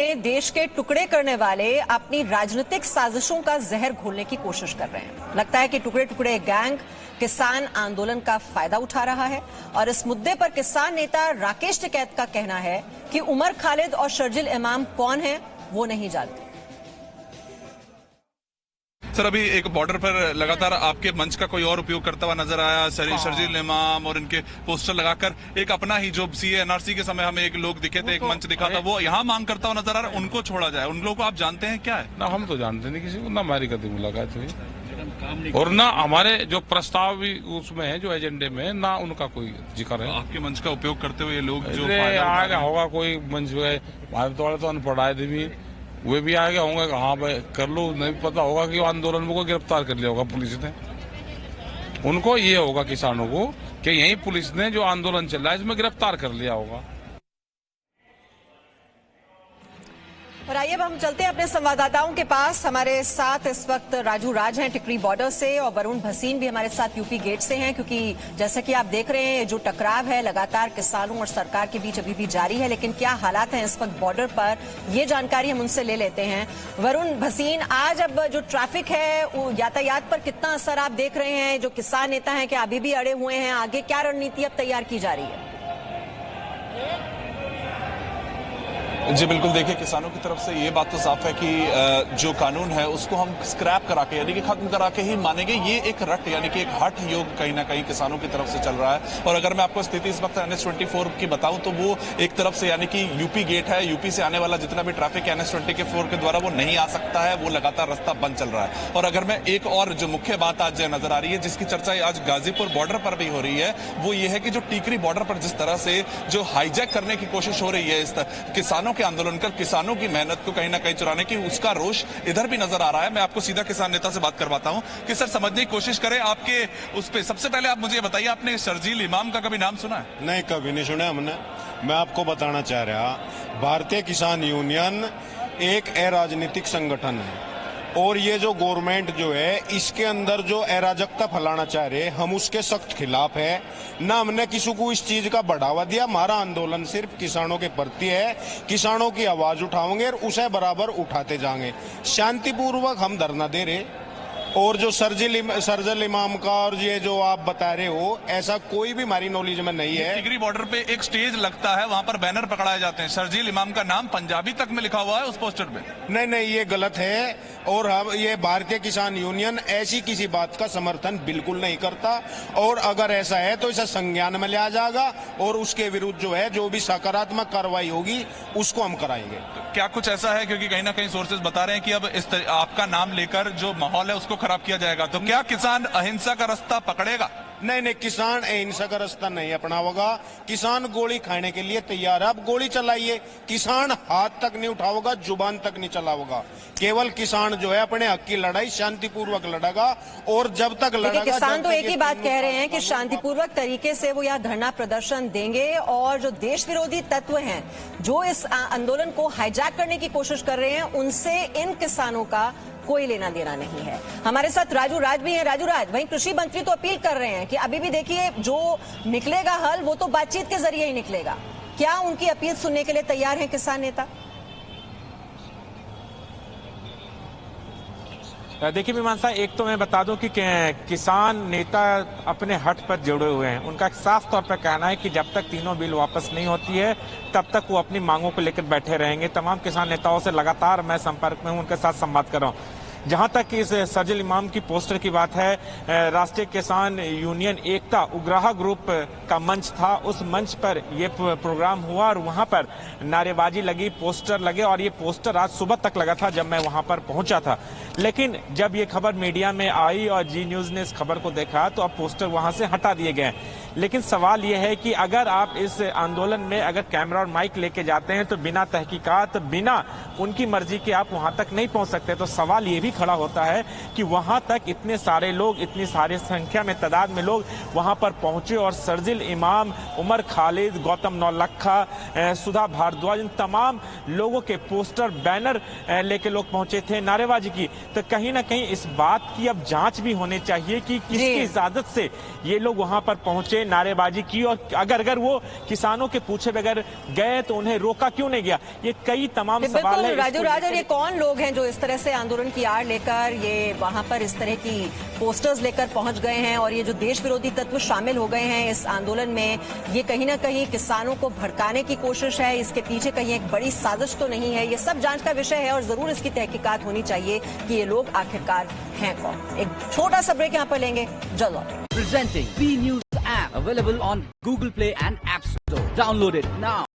में देश के टुकड़े करने वाले अपनी राजनीतिक साजिशों का जहर घोलने की कोशिश कर रहे हैं। लगता है कि टुकड़े टुकड़े गैंग किसान आंदोलन का फायदा उठा रहा है और इस मुद्दे पर किसान नेता राकेश टिकैत का कहना है कि उमर खालिद और शर्जिल इमाम कौन है वो नहीं जानते। सर, अभी एक बॉर्डर पर लगातार आपके मंच का कोई और उपयोग करता हुआ नजर आया, शर्जिल इमाम और इनके पोस्टर लगाकर एक अपना ही जो सीए एनआरसी के समय हमें एक लोग दिखे थे, एक मंच दिखा था, वो यहाँ मांग करता हुआ नजर आ रहा है, उनको छोड़ा जाए। उन लोगों को आप जानते हैं क्या है? ना हम तो जानते नहीं किसी को, ना हमारी कभी मुलाकात हुई और ना हमारे जो प्रस्ताव भी उसमें है, जो एजेंडे में है, ना उनका कोई जिक्र है। आपके मंच का उपयोग करते हुए लोग जो आगे होगा कोई मंच भारत वाले तो अनपढ़ आए थे, वे भी आगे होंगे कि हाँ भाई कर लो, नहीं पता होगा कि आंदोलन को गिरफ्तार कर लिया होगा पुलिस ने। उनको ये होगा किसानों को कि यही पुलिस ने जो आंदोलन चल रहा है इसमें गिरफ्तार कर लिया होगा। और आइए अब हम चलते हैं अपने संवाददाताओं के पास। हमारे साथ इस वक्त राजू राज हैं टिकरी बॉर्डर से और वरुण भसीन भी हमारे साथ यूपी गेट से हैं, क्योंकि जैसा कि आप देख रहे हैं जो टकराव है लगातार किसानों और सरकार के बीच अभी भी जारी है। लेकिन क्या हालात हैं इस वक्त बॉर्डर पर, ये जानकारी हम उनसे ले लेते हैं। वरुण भसीन, आज अब जो ट्रैफिक है वो यातायात पर कितना असर आप देख रहे हैं? जो किसान नेता हैं क्या अभी भी अड़े हुए हैं? आगे क्या रणनीति अब तैयार की जा रही है? जी बिल्कुल, देखिए किसानों की तरफ से ये बात तो साफ है कि जो कानून है उसको हम स्क्रैप करा के यानी कि खत्म करा के ही मानेंगे। ये एक रट यानी कि एक हठ योग कहीं ना कहीं किसानों की तरफ से चल रहा है। और अगर मैं आपको स्थिति इस वक्त NH-24 की बताऊं तो वो एक तरफ से यानी कि यूपी गेट है, यूपी से आने वाला जितना भी ट्रैफिक NH-24 के द्वारा वो नहीं आ सकता है, वो लगातार रास्ता बंद चल रहा है। और अगर मैं एक और जो मुख्य बात आज नजर आ रही है जिसकी चर्चा आज गाजीपुर बॉर्डर पर भी हो रही है, वो ये है कि जो टीकरी बॉर्डर पर जिस तरह से जो हाईजैक करने की कोशिश हो रही है इस किसानों के आंदोलन कर किसानों की मेहनत को कहीं ना कहीं चुराने की, उसका रोष इधर भी नजर आ रहा है। मैं आपको सीधा किसान नेता से बात करवाता हूं कि सर समझने की कोशिश करें आपके उस पे। सबसे पहले आप मुझे बताइए, आपने शर्जील इमाम का कभी नाम सुना है? नहीं, कभी नहीं सुना हमने। मैं आपको बताना चाह रहा, भारतीय किसान यूनियन एक अराजनीतिक संगठन है और ये जो गवर्नमेंट जो है इसके अंदर जो अराजकता फैलाना चाह रहे, हम उसके सख्त खिलाफ है। ना हमने किसी को इस चीज का बढ़ावा दिया। हमारा आंदोलन सिर्फ किसानों के प्रति है, किसानों की आवाज उठाओगे और उसे बराबर उठाते जाएंगे। शांतिपूर्वक हम धरना दे रहे और जो शर्जिल इमाम का और ये जो आप बता रहे हो, ऐसा कोई भी हमारी नॉलेज में नहीं है। टिकरी बॉर्डर पे एक स्टेज लगता है, वहां पर बैनर पकड़ाए जाते हैं, शर्जील इमाम का नाम पंजाबी तक में लिखा हुआ है उस पोस्टर पे। नहीं, ये गलत है और हम ये भारतीय किसान यूनियन ऐसी किसी बात का समर्थन बिल्कुल नहीं करता। और अगर ऐसा है तो इसे संज्ञान में लिया जाएगा और उसके विरुद्ध जो है जो भी सकारात्मक कार्रवाई होगी उसको हम कराएंगे। तो क्या कुछ ऐसा है, क्योंकि कहीं ना कहीं सोर्सेज बता रहे हैं कि अब आपका नाम लेकर जो माहौल है उसको खराब किया जाएगा, तो क्या किसान अहिंसा का रास्ता पकड़ेगा? नहीं, किसान अहिंसा का रास्ता नहीं अपनाओगा। किसान गोली खाने के लिए तैयार है, आप गोली चलाइए। किसान हाथ तक नहीं उठाओगा, जुबान तक नहीं चलाओगा। केवल किसान जो है अपने हक की लड़ाई शांतिपूर्वक लड़ेगा और जब तक लड़ेगा। किसान तो एक ही बात कह रहे हैं कि शांतिपूर्वक तरीके से वो यहाँ धरना प्रदर्शन देंगे और जो देश विरोधी तत्व हैं जो इस आंदोलन को हाईजैक करने की कोशिश कर रहे हैं उनसे इन किसानों का कोई लेना देना नहीं है। हमारे साथ राजू राज भी हैं। राजू राज, वहीं कृषि मंत्री तो अपील कर रहे हैं कि अभी भी देखिए जो निकलेगा हल वो तो बातचीत के जरिए ही निकलेगा। क्या उनकी अपील सुनने के लिए तैयार हैं किसान नेता? देखिए मीमांसा, एक तो मैं बता दूं कि किसान नेता अपने हट पर जुड़े हुए हैं। उनका साफ तौर पर कहना है कि जब तक तीनों बिल वापस नहीं होती है तब तक वो अपनी मांगों को लेकर बैठे रहेंगे। तमाम किसान नेताओं से लगातार मैं संपर्क में हूं, उनके साथ संवाद कर रहा हूं। जहां तक इस शर्जिल इमाम की पोस्टर की बात है, राष्ट्रीय किसान यूनियन एकता उग्राह ग्रुप का मंच था, उस मंच पर यह प्रोग्राम हुआ और वहां पर नारेबाजी लगी, पोस्टर लगे और ये पोस्टर आज सुबह तक लगा था जब मैं वहां पर पहुंचा था। लेकिन जब ये खबर मीडिया में आई और जी न्यूज ने इस खबर को देखा तो अब पोस्टर वहां से हटा दिए गए। लेकिन सवाल यह है कि अगर आप इस आंदोलन में अगर कैमरा और माइक लेके जाते हैं तो बिना तहकीकात, बिना उनकी मर्जी के आप वहां तक नहीं पहुंच सकते। तो सवाल ये भी खड़ा होता है कि वहां तक इतने सारे लोग, इतनी सारी संख्या में तादाद में लोग वहां पर पहुंचे और शर्जिल इमाम, उमर खालिद, गौतम नौलखा, सुधा भारद्वाज, इन तमाम लोगों के पोस्टर, बैनर लेके लोग पहुंचे थे नारेबाजी की। तो कहीं ना कहीं इस बात की अब जांच भी होनी चाहिए कि किसकी इजाजत से ये लोग वहां पर पहुंचे, पहुंचे, नारेबाजी की, और अगर वो किसानों के पूछे बगैर गए तो उन्हें रोका क्यों नहीं गया? ये कई तमाम सवाल है। राजू राज, और ये कौन लोग हैं जो इस तरह से आंदोलन की आड़ लेकर ये वहां पर इस तरह की पोस्टर्स लेकर पहुंच गए हैं, और ये जो देश विरोधी तत्व शामिल हो गए हैं इस आंदोलन में, ये कहीं ना कहीं किसानों को भड़काने की कोशिश है? इसके पीछे कहीं एक बड़ी साजिश तो नहीं है? ये सब जांच का विषय है और जरूर इसकी तहकीकात होनी चाहिए कि ये लोग आखिरकार हैं कौन। एक छोटा सा ब्रेक यहां पर लेंगे, जल्द लौटें। Presenting B News app available on Google Play and App Store. Download it now.